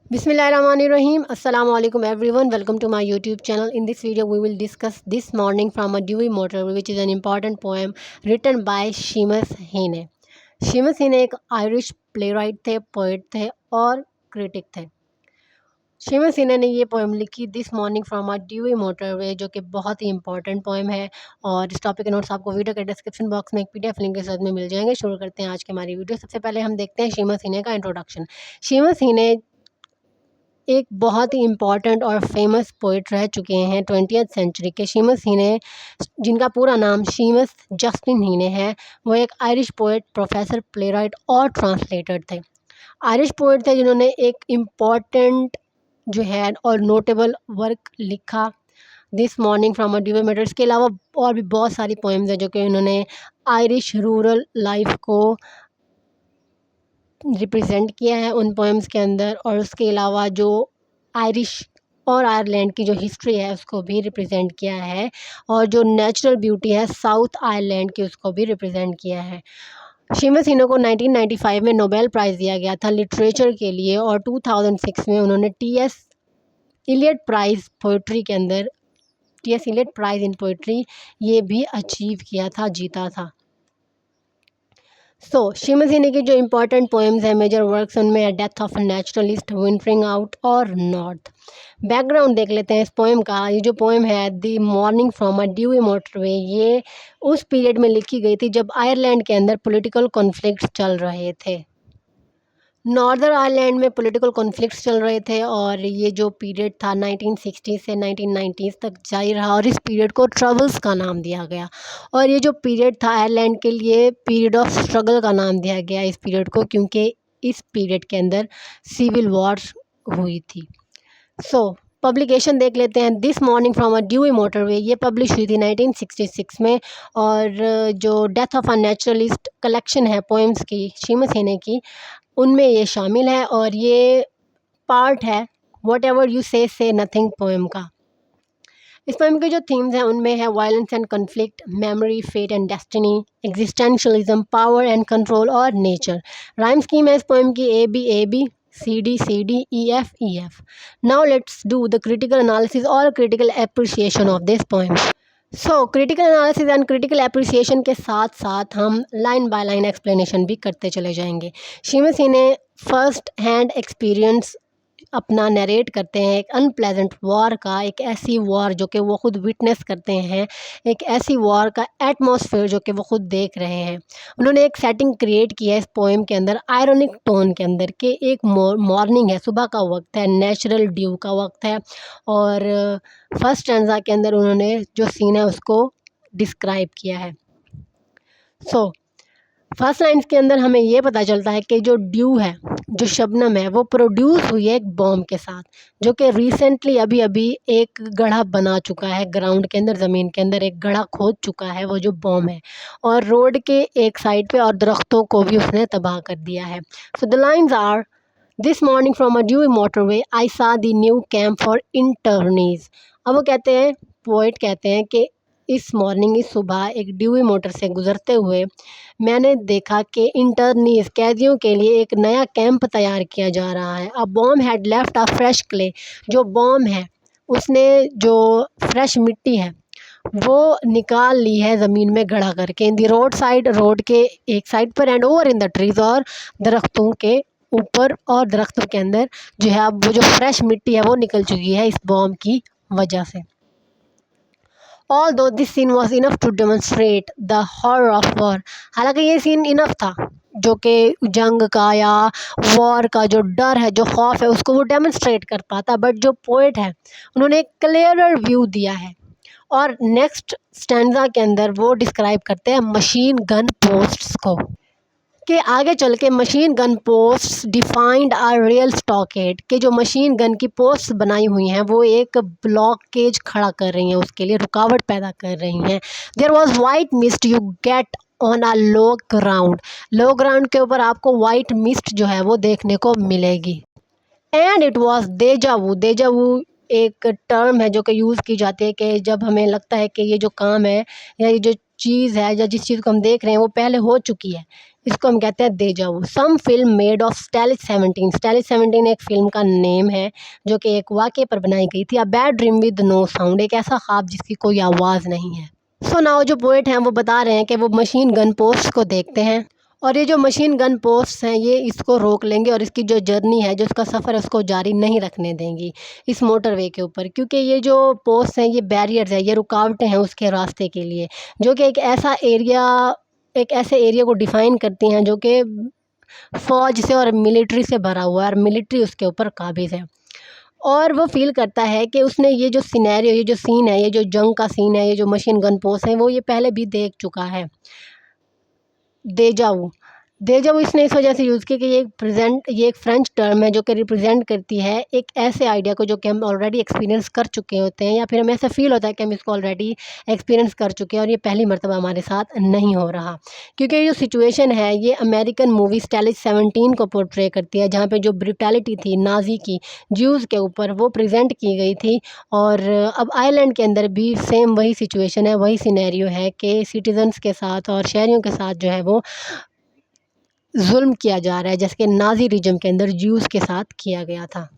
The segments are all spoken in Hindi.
Bismillahirrahmanirrahim. Assalamu alaikum everyone. Welcome to my YouTube channel. In this video, we will discuss This Morning from a Dewy Motorway, which is an important poem written by Seamus Heaney. Seamus Heaney एक आयरिश प्लेराइट थे, पोइट थे और क्रिटिक थे। Seamus Heaney ने ये पोएम लिखी this morning from a dewy motorway, जो कि बहुत ही इंपॉर्टेंट पोएम है। और इस टॉपिक के नोट्स आपको वीडियो के डिस्क्रिप्शन बॉक्स में एक पीडीएफ लिंक के साथ में मिल जाएंगे। शुरू करते हैं आज की हमारी वीडियो। सबसे पहले हम देखते हैं Seamus Heaney का इंट्रोडक्शन। Seamus Heaney एक बहुत ही इम्पॉर्टेंट और फेमस पोइट रह चुके हैं 20th सेंचुरी के। Seamus Heaney, जिनका पूरा नाम Seamus Justin Heaney है, वो एक आयरिश पोइट, प्रोफेसर, प्लेराइट और ट्रांसलेटर थे। आयरिश पोइट थे जिन्होंने एक इम्पॉर्टेंट जो है और नोटेबल वर्क लिखा this morning from a dewy motor. इसके अलावा और भी बहुत सारी पोएम्स हैं जो कि उन्होंने आयरिश रूरल लाइफ को रिप्रेजेंट किया है उन पोएम्स के अंदर। और उसके अलावा जो आयरिश और आयरलैंड की जो हिस्ट्री है उसको भी रिप्रेजेंट किया है, और जो नेचुरल ब्यूटी है साउथ आयरलैंड की उसको भी रिप्रेजेंट किया है। Seamus Heaney को 1995 में नोबेल प्राइज़ दिया गया था लिटरेचर के लिए, और 2006 में उन्होंने टीएस इलियट प्राइज़ पोइट्री के अंदर TS Eliot prize in poetry ये भी अचीव किया था, जीता था। Seamus Heaney की जो इम्पोर्टेंट पोएम्स हैं, मेजर वर्क्स, उनमें है death of a naturalist, wintering out और नॉर्थ। बैकग्राउंड देख लेते हैं इस पोएम का। ये जो पोएम है the morning from a dewy motorway, ये उस पीरियड में लिखी गई थी जब आयरलैंड के अंदर पॉलिटिकल कॉन्फ्लिक्ट्स चल रहे थे। नॉर्दर्न आयरलैंड में पॉलिटिकल कॉन्फ्लिक्ट्स चल रहे थे, और ये जो पीरियड था 1960 से 1990 तक जारी रहा, और इस पीरियड को ट्रबल्स का नाम दिया गया। और ये जो पीरियड था आयरलैंड के लिए पीरियड ऑफ स्ट्रगल का नाम दिया गया इस पीरियड को, क्योंकि इस पीरियड के अंदर सिविल वॉर्स हुई थी। पब्लिकेशन देख लेते हैं। This morning from a dewy motorway ये पब्लिश हुई थी 1966 में, और जो death of a naturalist collection है पोएम्स की Seamus Heaney की, उनमें ये शामिल है, और ये पार्ट है whatever you say nothing poem का। इस पोएम के जो थीम्स हैं उनमें है violence and conflict, memory, fate and destiny, existentialism, power and control और नेचर। राइम स्कीम है इस पोएम की A B C D E F. Now let's do the critical analysis और critical appreciation of this poem. Critical analysis and critical appreciation के साथ साथ हम लाइन बाय लाइन एक्सप्लेनेशन भी करते चले जाएंगे। Seamus Heaney first hand experience अपना नरेट करते हैं एक अनप्लेजेंट वॉर का, एक ऐसी वॉर जो कि वो खुद विटनेस करते हैं, एक ऐसी वॉर का एटमॉस्फेयर जो कि वो खुद देख रहे हैं। उन्होंने एक सेटिंग क्रिएट किया है इस पोएम के अंदर आयरनिक टोन के अंदर कि एक मॉर्निंग है, सुबह का वक्त है, नेचुरल ड्यू का वक्त है, और फर्स्ट स्टैंजा के अंदर उन्होंने जो सीन है उसको डिस्क्राइब किया है। फर्स्ट लाइन्स के अंदर हमें ये पता चलता है कि जो ड्यू है, जो शबनम है, वो प्रोड्यूस हुई है एक बॉम्ब के साथ, जो कि रिसेंटली अभी एक गड्ढा बना चुका है ग्राउंड के अंदर, ज़मीन के अंदर एक गड्ढा खोद चुका है वो जो बॉम्ब है, और रोड के एक साइड पे और दरख्तों को भी उसने तबाह कर दिया है। The lines are this morning from a dewy motorway I saw the new camp for internees. अब वो कहते हैं, पोइट कहते हैं कि इस मॉर्निंग, इस सुबह एक ड्यूई मोटर से गुजरते हुए मैंने देखा कि इंटर्नीज कैदियों के लिए एक नया कैंप तैयार किया जा रहा है। A bomb had left a fresh clay, जो बॉम्ब है उसने जो फ्रेश मिट्टी है वो निकाल ली है ज़मीन में गड़ा करके। इन दी रोड साइड, रोड के एक साइड पर, and over in the trees, और दरख्तों के ऊपर और दरख्तों के अंदर जो है अब वो जो फ्रेश मिट्टी है वो निकल चुकी है इस बॉम्ब की वजह से। Although this scene was enough to demonstrate the horror of war, हालांकि ये सीन इनफ था जो कि जंग का या वॉर का जो डर है, जो खौफ है, उसको वो डेमोन्स्ट्रेट कर पाता, बट जो पोइट है उन्होंने एक क्लियरर व्यू दिया है। और नेक्स्ट स्टैंजा के अंदर वो डिस्क्राइब करते हैं मशीन गन पोस्ट्स को, कि आगे चल के machine gun posts defined are real stockade, के जो मशीन गन की पोस्ट बनाई हुई हैं वो एक ब्लॉकेज खड़ा कर रही हैं, उसके लिए रुकावट पैदा कर रही हैं। There was white mist you get on a low ground, low ground के ऊपर आपको वाइट मिस्ट जो है वो देखने को मिलेगी। And it was deja vu, deja vu एक टर्म है जो कि यूज़ की जाती है कि जब हमें लगता है कि ये जो काम है या ये जो चीज़ है या जिस चीज़ को हम देख रहे हैं वो पहले हो चुकी है, इसको हम कहते हैं deja vu. Some film made of stylish 17, stylish 17 एक फिल्म का नेम है जो कि एक वाक़ये पर बनाई गई थी। A bad dream with no sound, एक ऐसा ख्वाब जिसकी कोई आवाज़ नहीं है। सो नाउ जो पोएट हैं वो बता रहे हैं कि वो मशीन गन पोस्ट को देखते हैं और ये जो मशीन गन पोस्ट हैं ये इसको रोक लेंगे और इसकी जो जर्नी है, जो इसका सफ़र है, उसको जारी नहीं रखने देंगी इस मोटरवे के ऊपर, क्योंकि ये जो पोस्ट हैं ये बैरियर्स है, ये रुकावटें हैं उसके रास्ते के लिए, जो कि एक ऐसे एरिया को डिफ़ाइन करती हैं जो कि फ़ौज से और मिलिट्री से भरा हुआ है और मिलिट्री उसके ऊपर काबिज़ है। और वो फ़ील करता है कि उसने ये जो सिनेरियो, ये जो सीन है, ये जो जंग का सीन है, ये जो मशीन गन पोस्ट है, वो ये पहले भी देख चुका है। देजा वू, देजा वू इसने इस वजह से यूज़ किया कि ये एक फ्रेंच टर्म है जो कि रिप्रेजेंट करती है एक ऐसे आइडिया को जो कि हम ऑलरेडी एक्सपीरियंस कर चुके होते हैं, या फिर हमें ऐसा फ़ील होता है कि हम इसको ऑलरेडी एक्सपीरियंस कर चुके हैं और ये पहली मर्तबा हमारे साथ नहीं हो रहा। क्योंकि ये जो सिचुएशन है ये अमेरिकन मूवी स्टाइलिश 17 को पोर्ट्रे करती है, जहाँ पे जो ब्रूटैलिटी थी नाज़ी की ज्यूज़ के ऊपर वो प्रेज़ेंट की गई थी। और अब आयरलैंड के अंदर भी सेम वही सिचुएशन है, वही सिनेरियो है कि सिटीज़न्स के साथ और शहरियों के साथ जो है वो ज़ुल्म किया जा रहा है, जैसे कि नाज़ी रिजिम के अंदर ज्यूज़ के साथ किया गया था।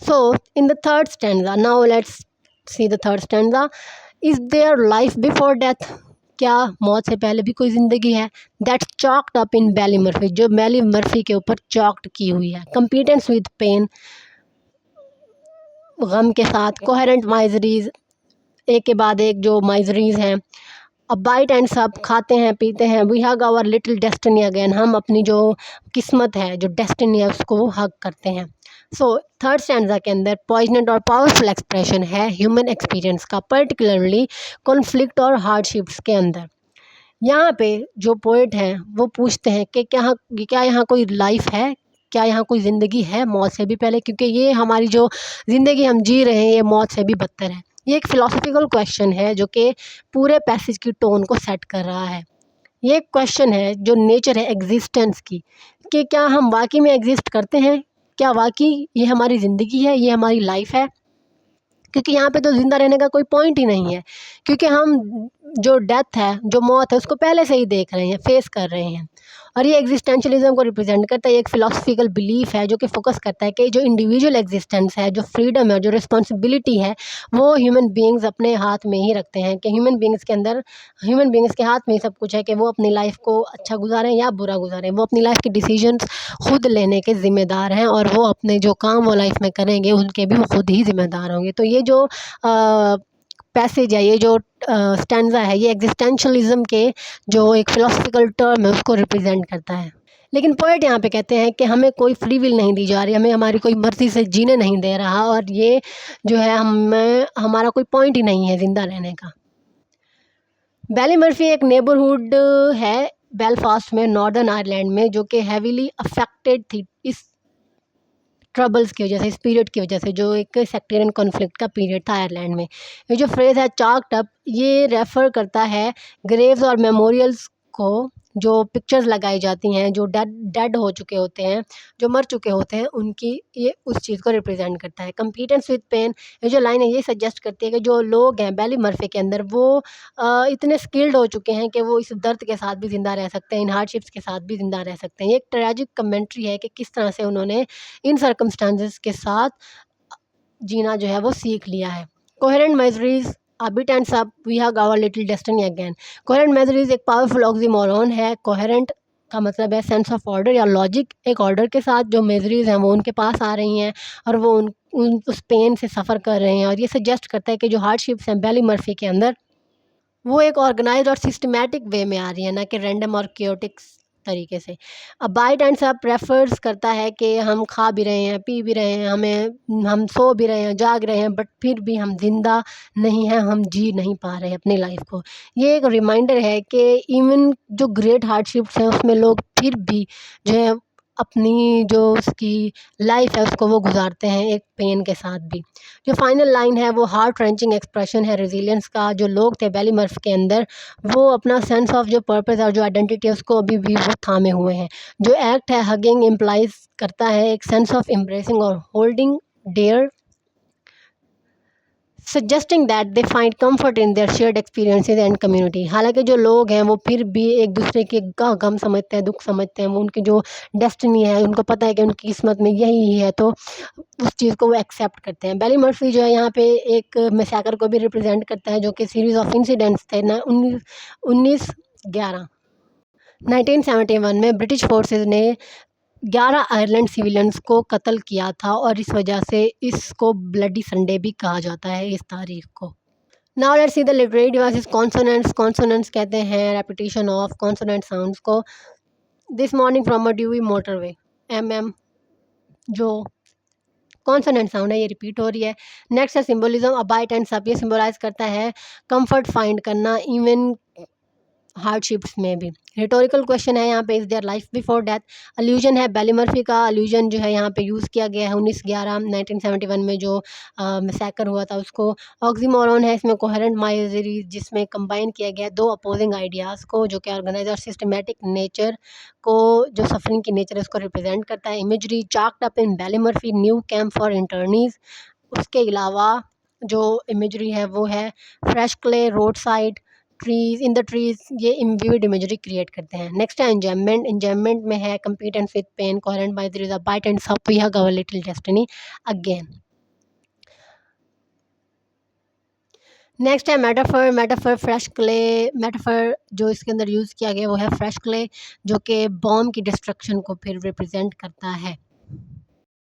So in the third stanza, now let's see the third stanza. Is there life before death, क्या मौत से पहले भी कोई ज़िंदगी है? That's chalked up in Ballymurphy, जो बैली मर्फी के ऊपर चॉक्ड की हुई है। कंपीटेंस विद पेन, गम के साथ। कोहेरेंट माइजरीज़, एक के बाद एक जो माइजरीज़ हैं। अब बाइट एंड सब, खाते हैं पीते हैं। We hug our little destiny again, हम अपनी जो किस्मत है, जो डेस्टिनी है, उसको हग करते हैं। सो थर्ड स्टैंज़ा के अंदर पॉइजनेट और पावरफुल एक्सप्रेशन है ह्यूमन एक्सपीरियंस का, पर्टिकुलरली कॉन्फ्लिक्ट और हार्डशिप्स के अंदर। यहाँ पे जो पोएट हैं वो पूछते हैं कि क्या यहाँ कोई लाइफ है, क्या यहाँ कोई ज़िंदगी है मौत से भी पहले, क्योंकि ये हमारी जो ज़िंदगी हम जी रहे हैं ये मौत से भी बदतर है। ये एक फ़िलासफ़िकल क्वेश्चन है जो कि पूरे पैसेज की टोन को सेट कर रहा है। ये एक क्वेश्चन है जो नेचर है एग्जिस्टेंस की, कि क्या हम वाक़ई में एग्ज़िस्ट करते हैं? क्या वाक़ई ये हमारी ज़िंदगी है, ये हमारी लाइफ़ है? क्योंकि यहाँ पे तो ज़िंदा रहने का कोई पॉइंट ही नहीं है, क्योंकि हम जो डेथ है, जो मौत है, उसको पहले से ही देख रहे हैं, फेस कर रहे हैं। और ये एग्जिस्टेंशलिज्म को रिप्रेजेंट करता है, ये एक फ़िलासफ़िकल बिलीफ है जो कि फ़ोकस करता है कि जो इंडिविजुअल एग्जिस्टेंस है, जो फ्रीडम है, जो रिस्पॉन्सिबिलिटी है, वो ह्यूमन बीइंग्स अपने हाथ में ही रखते हैं, कि ह्यूमन बीइंग्स के हाथ में ही सब कुछ है कि वो अपनी लाइफ़ को अच्छा गुज़ारें या बुरा गुज़ारें। वो अपनी लाइफ़ के डिसीजंस खुद लेने के ज़िम्मेदार हैं और वो अपने जो काम वो लाइफ़ में करेंगे उनके भी वो खुद ही ज़िम्मेदार होंगे। तो ये जो पैसेज है, ये जो स्टैंज़ा है, ये एग्जिस्टेंशलिज़्म के जो एक फ़िलासफ़िकल टर्म है उसको रिप्रेजेंट करता है। लेकिन पोएट यहाँ पे कहते हैं कि हमें कोई फ्री विल नहीं दी जा रही, हमें हमारी कोई मर्ज़ी से जीने नहीं दे रहा, और ये जो है हमारा कोई पॉइंट ही नहीं है ज़िंदा रहने का। बैलीमर्फी एक नेबरहुड है बेलफास्ट में, नॉर्दर्न आयरलैंड में, जो कि हेवीली अफेक्टेड थी इस ट्रबल्स की वजह से, इस पीरियड की वजह से, जो एक सेक्टेरियन कॉन्फ्लिक्ट का पीरियड था आयरलैंड में। ये जो फ्रेज़ है चाक्ड अप, ये रेफ़र करता है ग्रेव्स और मेमोरियल्स को, जो पिक्चर्स लगाई जाती हैं, जो डेड हो चुके होते हैं, जो मर चुके होते हैं, उनकी ये उस चीज़ को रिप्रेजेंट करता है। कंपीटेंस विद पेन, ये जो लाइन है ये सजेस्ट करती है कि जो लोग हैं बैलीमर्फी के अंदर, वो इतने स्किल्ड हो चुके हैं कि वो इस दर्द के साथ भी ज़िंदा रह सकते हैं, इन हार्डशिप्स के साथ भी ज़िंदा रह सकते हैं। ये एक ट्रेजिक कमेंट्री है कि किस तरह से उन्होंने इन सर्कमस्टांसेस के साथ जीना जो है वो सीख लिया है। Coherent miseries, bit and sup, we have our little destiny again. Coherent miseries एक पावरफुल ऑक्सीमोरॉन है। कोहेरेंट का मतलब है सेंस ऑफ ऑर्डर या लॉजिक, एक ऑर्डर के साथ जो मेजरीज हैं वो उनके पास आ रही हैं और वो उस पेन से सफ़र कर रहे हैं, और ये सजेस्ट करता है कि जो हार्डशिप्स हैं बैली मर्फी के अंदर, वो एक ऑर्गेनाइज्ड और सिस्टमैटिक वे में आ रही है, ना कि रैंडम और क्योटिक तरीके से। अब बाइट एंड सब प्रेफर्स करता है कि हम खा भी रहे हैं, पी भी रहे हैं, हम सो भी रहे हैं, जाग रहे हैं, बट फिर भी हम ज़िंदा नहीं हैं, हम जी नहीं पा रहे हैं अपनी लाइफ को। ये एक रिमाइंडर है कि इवन जो ग्रेट हार्डशिप्स हैं उसमें लोग फिर भी जो है अपनी जो उसकी लाइफ है उसको वो गुजारते हैं एक पेन के साथ भी। जो फाइनल लाइन है वो हार्ट रेंचिंग एक्सप्रेशन है रेजिलियंस का। जो लोग थे बैलीमर्फ के अंदर, वो अपना सेंस ऑफ जो पर्पस और जो आइडेंटिटी है उसको अभी भी वो थामे हुए हैं। जो एक्ट है हगिंग इम्प्लाइज करता है एक सेंस ऑफ एम्ब्रेसिंग और holding there suggesting that they find comfort in their shared experiences and community. हालांकि जो लोग हैं वो फिर भी एक दूसरे के गम समझते हैं, दुख समझते हैं, वो उनकी जो डेस्टिनी है उनको पता है कि उनकी किस्मत में यही है, तो उस चीज़ को वो एक्सेप्ट करते हैं। बेली मर्फी जो है यहाँ पे एक मैसाकर को भी रिप्रेजेंट करता है, जो कि सीरीज ऑफ इंसिडेंट्स थे ना 1971 में ब्रिटिश फोर्सेस ने 11 आयरलैंड सिविलियंस को कत्ल किया था, और इस वजह से इसको ब्लडी संडे भी कहा जाता है इस तारीख को। Now let's see the literary devices. Consonants, consonants कहते हैं रेपिटेशन ऑफ कॉन्सोनेंट साउंड्स को। This morning from a dewy motorway, जो कॉन्सोनेंट साउंड है ये रिपीट हो रही है। नेक्स्ट है सिंबलिज्म, अ बाइट एंड सब, ये सिंबलाइज करता है कंफर्ट फाइंड करना इवन हार्डशिप्स में भी। रिटोरिकल क्वेश्चन है यहाँ पे, is there life before death. Allusion है, बेली मर्फी का अल्यूजन जो है यहाँ पे यूज़ किया गया है 1971 में जो मैसेकर हुआ था उसको। ऑक्सीमोरॉन है इसमें, कोहेरेंट माइजरी, जिसमें कंबाइन किया गया है दो अपोजिंग आइडियाज़ को, जो कि ऑर्गेनाइज और सिस्टमेटिक नेचर को, जो सफरिंग की नेचर है उसको रिप्रेजेंट करता है। Imagery chalked up in Ballymurphy new camp for internees. उसके अलावा जो इमेजरी है वो है fresh clay, roadside, trees, in the trees, ये विविड इमेजरी क्रिएट करते हैं। नेक्स्ट है एंजॉयमेंट। एंजॉयमेंट में है competence with pain, coherent by there is a bite and sup, we have our little destiny again. Next है metaphor. Metaphor fresh clay, metaphor जो इसके अंदर यूज़ किया गया वो है फ्रेश क्ले, जो कि बॉम्ब की डिस्ट्रक्शन को फिर रिप्रेजेंट करता है।